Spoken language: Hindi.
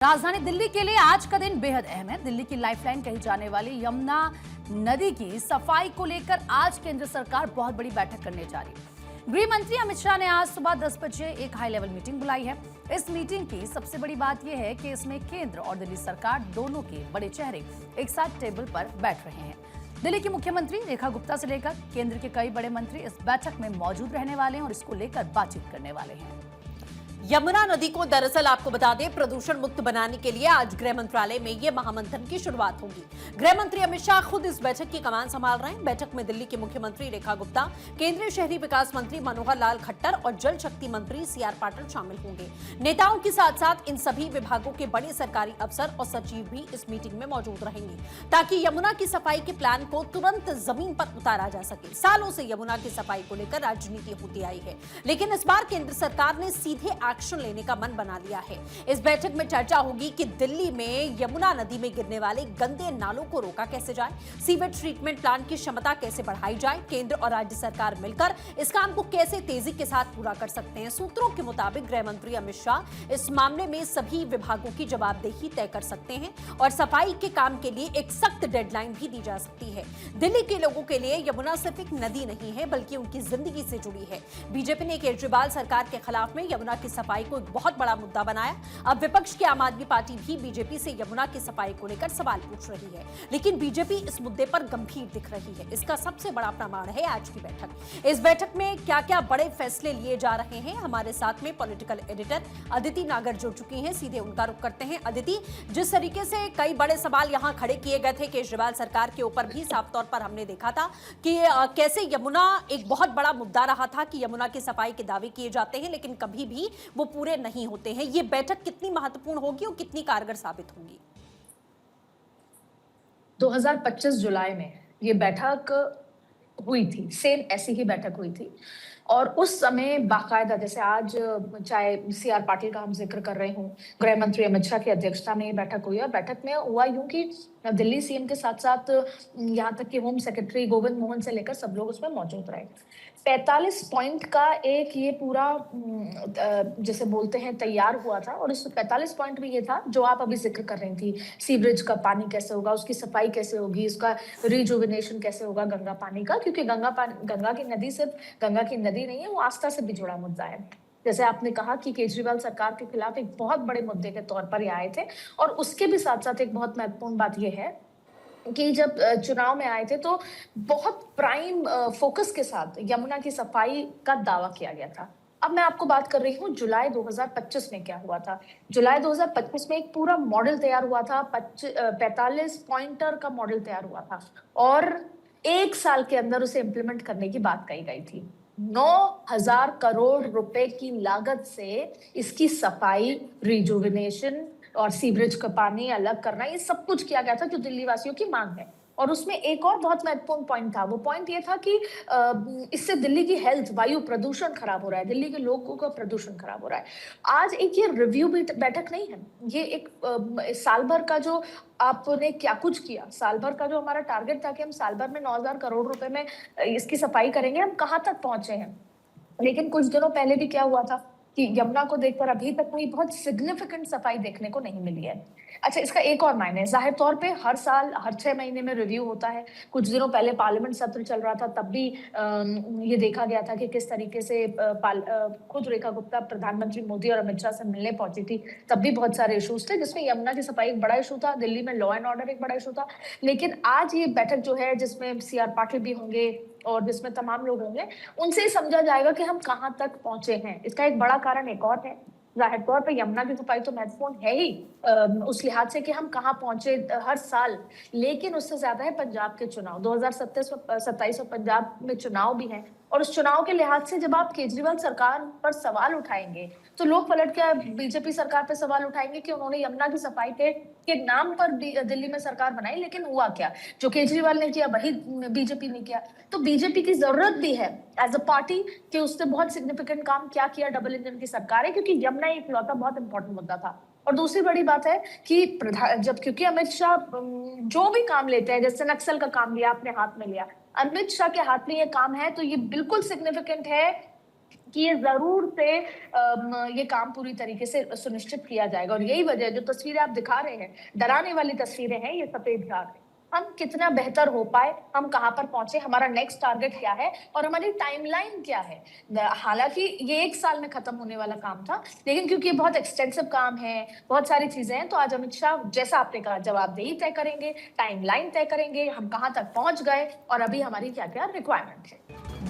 राजधानी दिल्ली के लिए आज का दिन बेहद अहम है। दिल्ली की लाइफलाइन कही जाने वाली यमुना नदी की सफाई को लेकर आज केंद्र सरकार बहुत बड़ी बैठक करने जा रही है। गृह मंत्री अमित शाह ने आज सुबह 10 बजे एक हाई लेवल मीटिंग बुलाई है। इस मीटिंग की सबसे बड़ी बात यह है कि इसमें केंद्र और दिल्ली सरकार दोनों के बड़े चेहरे एक साथ टेबल पर बैठ रहे हैं। दिल्ली की मुख्यमंत्री रेखा गुप्ता से लेकर केंद्र के कई बड़े मंत्री इस बैठक में मौजूद रहने वाले हैं और इसको लेकर बातचीत करने वाले हैं। यमुना नदी को दरअसल आपको बता दें प्रदूषण मुक्त बनाने के लिए आज गृह मंत्रालय में ये महामंथन की शुरुआत होगी। गृह मंत्री अमित शाह खुद इस बैठक की कमान संभाल रहे हैं। बैठक में दिल्ली की मुख्यमंत्री रेखा गुप्ता, केंद्रीय शहरी विकास मंत्री मनोहर लाल खट्टर और जल शक्ति मंत्री सीआर पाटिल शामिल होंगे। नेताओं के साथ साथ इन सभी विभागों के बड़े सरकारी अफसर और सचिव भी इस मीटिंग में मौजूद रहेंगे ताकि यमुना की सफाई के प्लान को तुरंत जमीन पर उतारा जा सके। सालों से यमुना की सफाई को लेकर राजनीति होती आई है, लेकिन इस बार केंद्र सरकार ने सीधे एक्शन लेने का मन बना लिया है। इस बैठक में चर्चा होगी कि दिल्ली में यमुना नदी में गिरने वाले गंदे नालों को रोका कैसे जाए, सीवेज ट्रीटमेंट प्लांट की क्षमता कैसे बढ़ाई जाए, केंद्र और राज्य सरकार मिलकर इस काम को कैसे तेजी के साथ पूरा कर सकते हैं। सूत्रों के मुताबिक गृह मंत्री अमित शाह इस मामले में सभी विभागों की जवाबदेही तय कर सकते हैं और सफाई के काम के लिए एक सख्त डेडलाइन भी दी जा सकती है। दिल्ली के लोगों के लिए यमुना सिर्फ एक नदी नहीं है, बल्कि उनकी जिंदगी से जुड़ी है। बीजेपी ने केजरीवाल सरकार के खिलाफ में यमुना की सफाई को एक बहुत बड़ा मुद्दा बनाया। अब विपक्ष की आम आदमी पार्टी भी बीजेपी से यमुना की सफाई को लेकर सवाल पूछ रही है, लेकिन बीजेपी इस मुद्दे पर गंभीर दिख रही है। इसका सबसे बड़ा प्रमाण है आज की बैठक। इस बैठक में क्या क्या बड़े फैसले लिए जा रहे हैं, हमारे साथ में पॉलिटिकल एडिटर अदिति नागर जुड़ चुकी हैं। सीधे उनका रुख करते हैं। अदिति, जिस तरीके से कई बड़े सवाल यहां खड़े किए गए थे केजरीवाल सरकार के ऊपर भी, साफ तौर पर हमने देखा था कि कैसे यमुना एक बहुत बड़ा मुद्दा रहा था कि यमुना की सफाई के दावे किए जाते हैं, लेकिन कभी भी वो पूरे नहीं होते हैं। ये बैठक कितनी महत्वपूर्ण होगी और कितनी कारगर साबित होगी? 2025 जुलाई में ये बैठक हुई थी, सेम ऐसी ही बैठक हुई थी और उस समय बाकायदा, जैसे आज चाहे सीआर पाटिल का हम जिक्र कर रहे हूँ, गृह मंत्री अमित शाह की अध्यक्षता में ये बैठक हुई और बैठक में हुआ यूं कि दिल्ली सीएम के साथ साथ यहाँ तक कि होम सेक्रेटरी गोविंद मोहन से लेकर सब लोग उसमें मौजूद रहे। 45 पॉइंट का एक ये पूरा जैसे बोलते हैं तैयार हुआ था और इस 45 पॉइंट में ये था जो आप अभी जिक्र कर रही थी, सीवरेज का पानी कैसे होगा, उसकी सफाई कैसे होगी, उसका रिजुविनेशन कैसे होगा गंगा पानी का, क्योंकि गंगा की नदी सिर्फ गंगा की नदी नहीं है, वो आस्था से भी जुड़ा मुद्दा है। जैसे आपने कहा कि केजरीवाल सरकार के खिलाफ एक बहुत बड़े मुद्दे के तौर पर ये आए थे और उसके भी साथ साथ एक बहुत महत्वपूर्ण बात यह है कि जब चुनाव में आए थे तो बहुत प्राइम फोकस के साथ यमुना की सफाई का दावा किया गया था। अब मैं आपको बात कर रही हूँ जुलाई 2025 में क्या हुआ था। जुलाई 2025 में एक पूरा मॉडल तैयार हुआ था, 45 पॉइंटर का मॉडल तैयार हुआ था और एक साल के अंदर उसे इम्प्लीमेंट करने की बात कही गई थी। 9,000 करोड़ रुपए की लागत से इसकी सफाई, रिजुविनेशन और सीवरेज का पानी अलग करना, ये सब कुछ किया गया था जो दिल्ली वासियों की मांग है। और उसमें एक और बहुत महत्वपूर्ण पॉइंट था, वो पॉइंट ये था कि इससे दिल्ली की हेल्थ, वायु प्रदूषण खराब हो रहा है, दिल्ली के लोगों का प्रदूषण खराब हो रहा है। आज एक ये रिव्यू बैठक नहीं है, ये एक साल भर का जो आपने क्या कुछ किया, साल भर का जो हमारा टारगेट था कि हम साल भर में 9,000 करोड़ रुपए में इसकी सफाई करेंगे, हम कहाँ तक पहुंचे हैं। लेकिन कुछ दिनों पहले भी क्या हुआ था कि यमुना को देखकर अभी तक कोई बहुत सिग्निफिकेंट सफाई देखने को नहीं मिली है। अच्छा, इसका एक और मायने, जाहिर तौर पे हर साल हर 6 महीने में रिव्यू होता है। कुछ दिनों पहले पार्लियामेंट सत्र चल रहा था, तब भी ये देखा गया था कि किस तरीके से खुद रेखा गुप्ता प्रधानमंत्री मोदी और अमित शाह से मिलने पहुंची थी, तब भी बहुत सारे इशूज थे जिसमें यमुना की सफाई एक बड़ा इशू था, दिल्ली में लॉ एंड ऑर्डर एक बड़ा इशू था। लेकिन आज ये बैठक जो है जिसमें सीआर पाटिल भी होंगे और जिसमें तमाम लोग होंगे, उनसे समझा जाएगा कि हम कहाँ तक पहुंचे हैं। इसका एक बड़ा कारण एक और है, जाहिर तौर पर यमुना की सफाई तो महत्वपूर्ण है ही उस लिहाज से कि हम कहाँ पहुंचे हर साल, लेकिन उससे ज्यादा है पंजाब के चुनाव। 2027 में पंजाब में चुनाव भी है और उस चुनाव के लिहाज से जब आप केजरीवाल सरकार पर सवाल उठाएंगे तो लोग पलट के बीजेपी सरकार पे सवाल उठाएंगे कि उन्होंने यमुना की सफाई के नाम पर दिल्ली में सरकार बनाई, लेकिन हुआ क्या? जो केजरीवाल ने किया वही बीजेपी ने किया। तो बीजेपी की जरूरत भी है एज अ पार्टी कि उसने बहुत सिग्निफिकेंट काम क्या किया डबल इंजन की सरकार है, क्योंकि यमुना एक इकलौता बहुत इंपॉर्टेंट मुद्दा था। और दूसरी बड़ी बात है कि क्योंकि अमित शाह जो भी काम लेते हैं, जैसे नक्सल का काम लिया, अपने हाथ में लिया, अमित शाह के हाथ में ये काम है, तो ये बिल्कुल सिग्निफिकेंट है कि ये ज़रूर से ये काम पूरी तरीके से सुनिश्चित किया जाएगा और यही वजह है जो तस्वीरें आप दिखा रहे हैं, डराने वाली तस्वीरें हैं, ये सफ़ेद झाग है। हम कितना बेहतर हो पाए, हम कहाँ पर पहुँचे, हमारा नेक्स्ट टारगेट क्या है और हमारी टाइमलाइन क्या है। हालाँकि ये 1 साल में खत्म होने वाला काम था, लेकिन क्योंकि ये बहुत एक्सटेंसिव काम है, बहुत सारी चीज़ें हैं, तो आज अमित शाह जैसा आपने कहा जवाबदेही तय करेंगे, टाइमलाइन तय करेंगे, हम कहाँ तक पहुँच गए और अभी हमारी क्या-क्या रिक्वायरमेंट है।